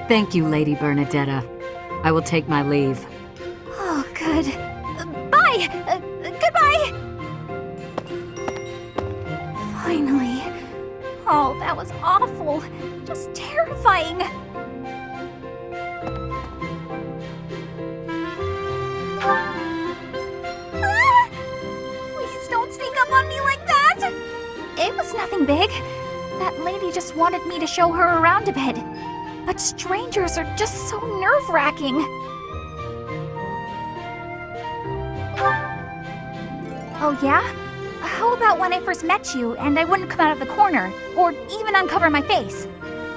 Thank you, Lady Bernadetta. I will take my leave. Oh, good. Bye! Goodbye! Finally. Oh, that was awful. Just terrifying. Ah! Please don't sneak up on me like that! It was nothing big. That lady just wanted me to show her around a bit. But strangers are just so nerve-wracking. Oh yeah? How about when I first met you and I wouldn't come out of the corner, or even uncover my face?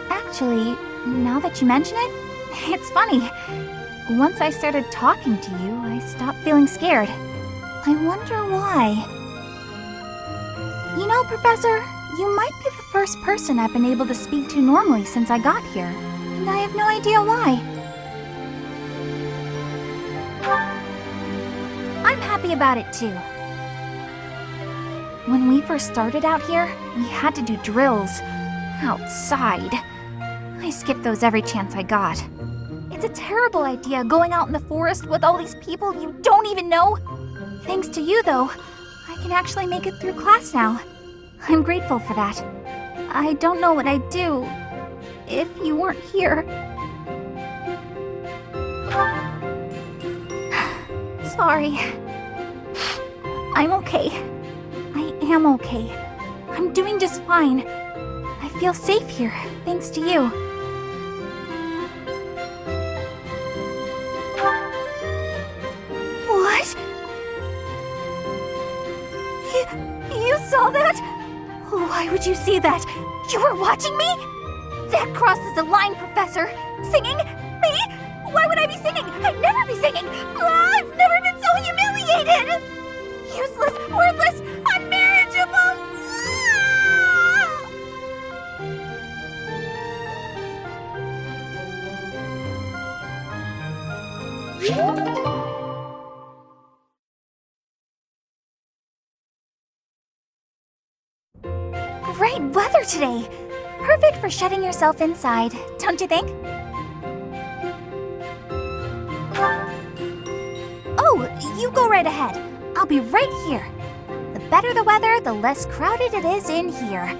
Actually, now that you mention it, it's funny. Once I started talking to you, I stopped feeling scared. I wonder why. You know, Professor, you might be the first person I've been able to speak to normally since I got here, and I have no idea why. I'm happy about it too. When we first started out here, we had to do drills outside. I skipped those every chance I got. It's a terrible idea going out in the forest with all these people you don't even know. Thanks to you, though, I can actually make it through class now. I'm grateful for that. I don't know what I'd do if you weren't here. Sorry. I'm okay. I am okay. I'm doing just fine. I feel safe here, thanks to you. What? You saw that? Why would you see that? You were watching me? That crosses the line, Professor. Singing? Me? Why would I be singing? I'd never be singing. I've never been so humiliated. Useless, worthless, unmarriageable. Great weather today. Perfect for shutting yourself inside, don't you think? Oh, you go right ahead. I'll be right here. The better the weather, the less crowded it is in here.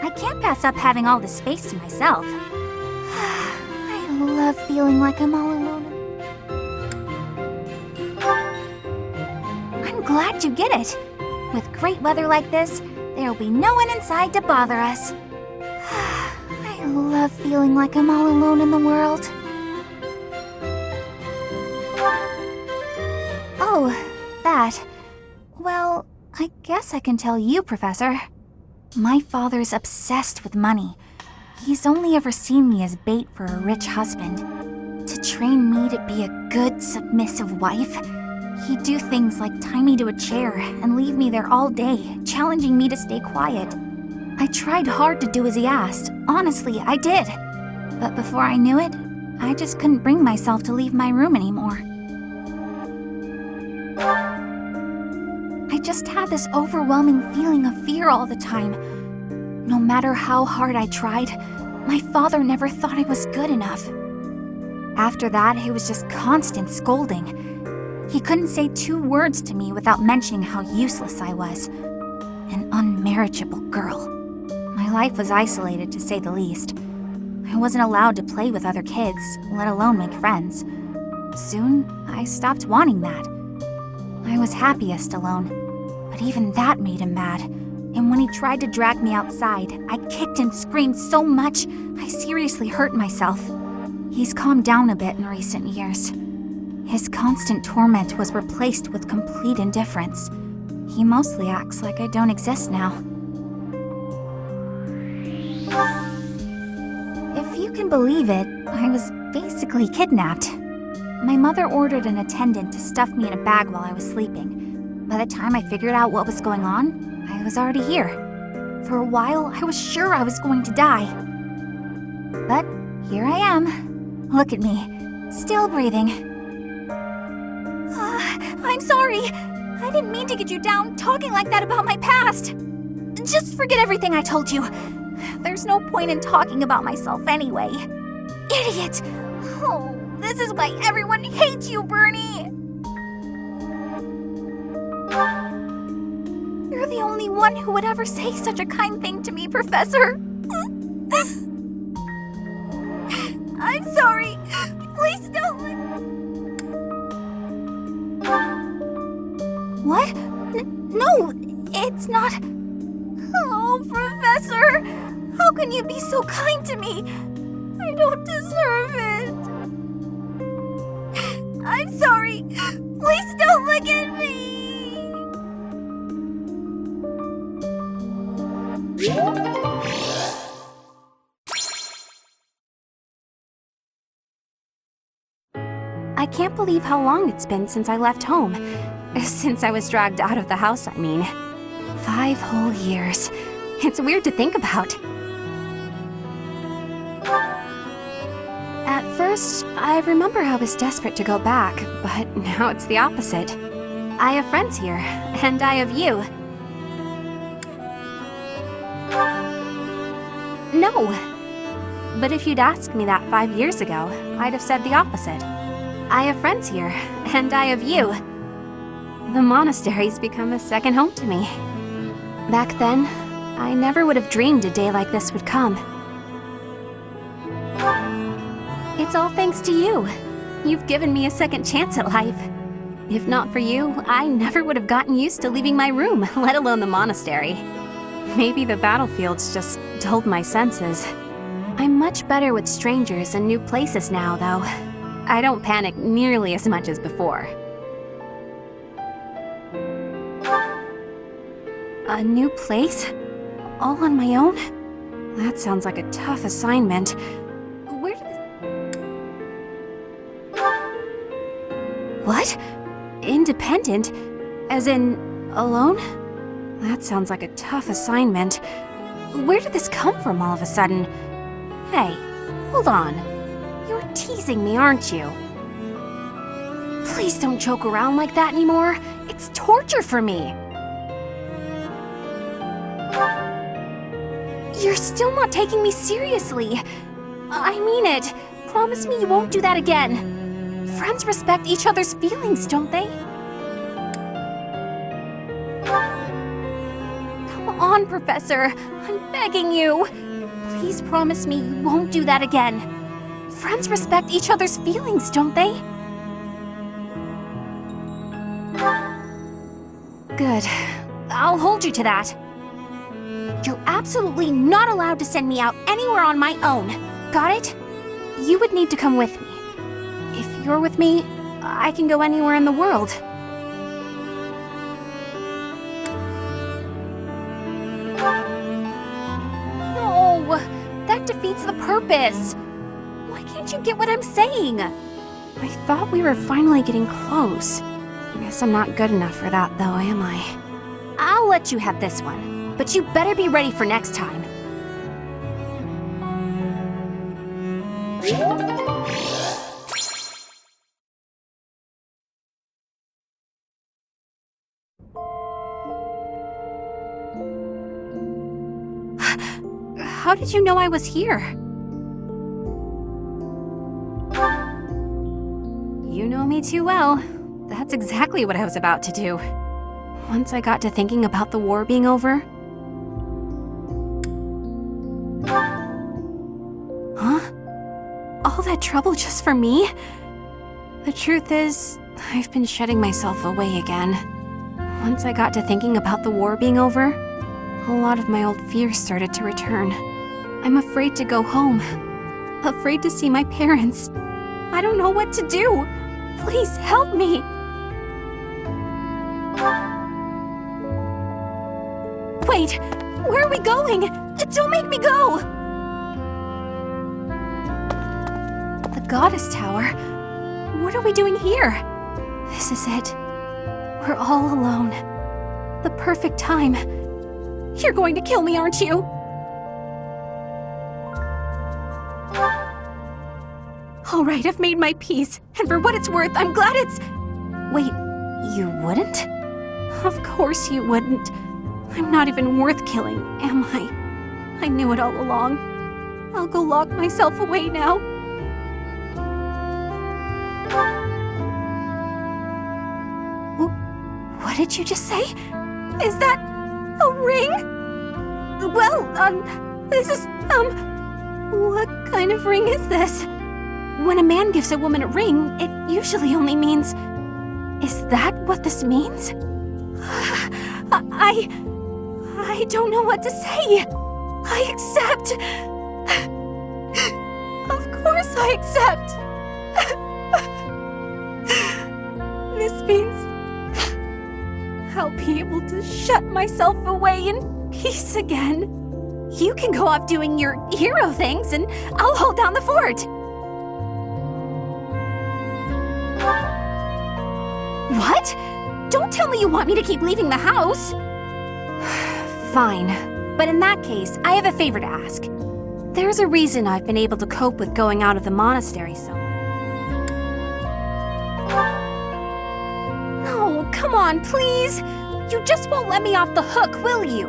I can't pass up having all this space to myself. I love feeling like I'm all alone. I'm glad you get it. With great weather like this, there'll be no one inside to bother us. I love feeling like I'm all alone in the world. Oh, that. Well, I guess I can tell you, Professor. My father's obsessed with money. He's only ever seen me as bait for a rich husband. To train me to be a good, submissive wife, he'd do things like tie me to a chair and leave me there all day, challenging me to stay quiet. I tried hard to do as he asked. Honestly, I did. But before I knew it, I just couldn't bring myself to leave my room anymore. I just had this overwhelming feeling of fear all the time. No matter how hard I tried, my father never thought I was good enough. After that, it was just constant scolding. He couldn't say 2 words to me without mentioning how useless I was. An unmarriageable girl. My life was isolated, to say the least. I wasn't allowed to play with other kids, let alone make friends. Soon, I stopped wanting that. I was happiest alone, but even that made him mad. And when he tried to drag me outside, I kicked and screamed so much, I seriously hurt myself. He's calmed down a bit in recent years. His constant torment was replaced with complete indifference. He mostly acts like I don't exist now. If you can believe it, I was basically kidnapped. My mother ordered an attendant to stuff me in a bag while I was sleeping. By the time I figured out what was going on, I was already here. For a while, I was sure I was going to die. But here I am. Look at me, still breathing. I'm sorry. I didn't mean to get you down talking like that about my past. Just forget everything I told you. There's no point in talking about myself anyway. idiot! Oh, this is why everyone hates you, Bernie! You're the only one who would ever say such a kind thing to me, Professor. I'm sorry. Please don't. What? No, it's not. Oh, Professor, how can you be so kind to me? I don't deserve it. I'm sorry. Please don't look at me. I can't believe how long it's been since I left home. Since I was dragged out of the house, I mean. 5 whole years. It's weird to think about. At first, I remember I was desperate to go back, but now it's the opposite. I have friends here, and I have you. No. But if you'd asked me that 5 years ago, I'd have said the opposite. I have friends here, and I have you. The monastery's become a second home to me. Back then, I never would have dreamed a day like this would come. It's all thanks to you. You've given me a second chance at life. If not for you, I never would have gotten used to leaving my room, let alone the monastery. Maybe the battlefields just dulled my senses. I'm much better with strangers and new places now, though. I don't panic nearly as much as before. A new place? All on my own? That sounds like a tough assignment. Where did this... What? Independent? As in, alone? That sounds like a tough assignment. Where did this come from all of a sudden? Hey, hold on. You're teasing me, aren't you? Please don't joke around like that anymore. It's torture for me. You're still not taking me seriously. I mean it. Promise me you won't do that again. Friends respect each other's feelings, don't they? Come on, Professor. I'm begging you. Please promise me you won't do that again. Friends respect each other's feelings, don't they? Good. I'll hold you to that. You're absolutely not allowed to send me out anywhere on my own. Got it? You would need to come with me. If you're with me, I can go anywhere in the world. No, that defeats the purpose. Why can't you get what I'm saying? I thought we were finally getting close. Guess I'm not good enough for that, though, am I? I'll let you have this one. But you better be ready for next time. How did you know I was here? You know me too well. That's exactly what I was about to do. Once I got to thinking about the war being over... Huh? All that trouble just for me? The truth is, I've been shutting myself away again. Once I got to thinking about the war being over, a lot of my old fears started to return. I'm afraid to go home. Afraid to see my parents. I don't know what to do. Please help me. Wait, where are we going? Don't make me go! The Goddess Tower? What are we doing here? This is it. We're all alone. The perfect time. You're going to kill me, aren't you? All right, I've made my peace, and for what it's worth, I'm glad it's... Wait, you wouldn't? Of course you wouldn't. I'm not even worth killing, am I? I knew it all along. I'll go lock myself away now. What did you just say? Is that a ring? Well, this is, what kind of ring is this? When a man gives a woman a ring, it usually only means... Is that what this means? I don't know what to say. I accept. Of course I accept. This means I'll be able to shut myself away in peace again. You can go off doing your hero things and I'll hold down the fort. What? Don't tell me you want me to keep leaving the house. Fine, but in that case, I have a favor to ask. There's a reason I've been able to cope with going out of the monastery so much. No, come on, please. You just won't let me off the hook, will you?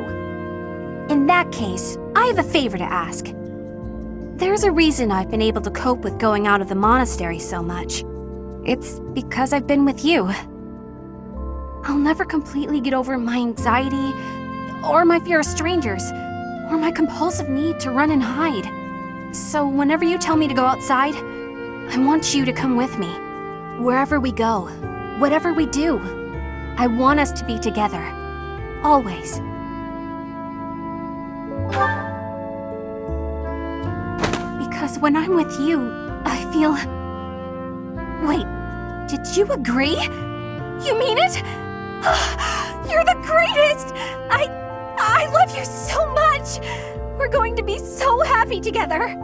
In that case, I have a favor to ask. There's a reason I've been able to cope with going out of the monastery so much. It's because I've been with you. I'll never completely get over my anxiety, or my fear of strangers, or my compulsive need to run and hide. So whenever you tell me to go outside, I want you to come with me. Wherever we go, whatever we do, I want us to be together. Always. Because when I'm with you, I feel... Wait, did you agree? You mean it? You're the greatest! I love you so much! We're going to be so happy together!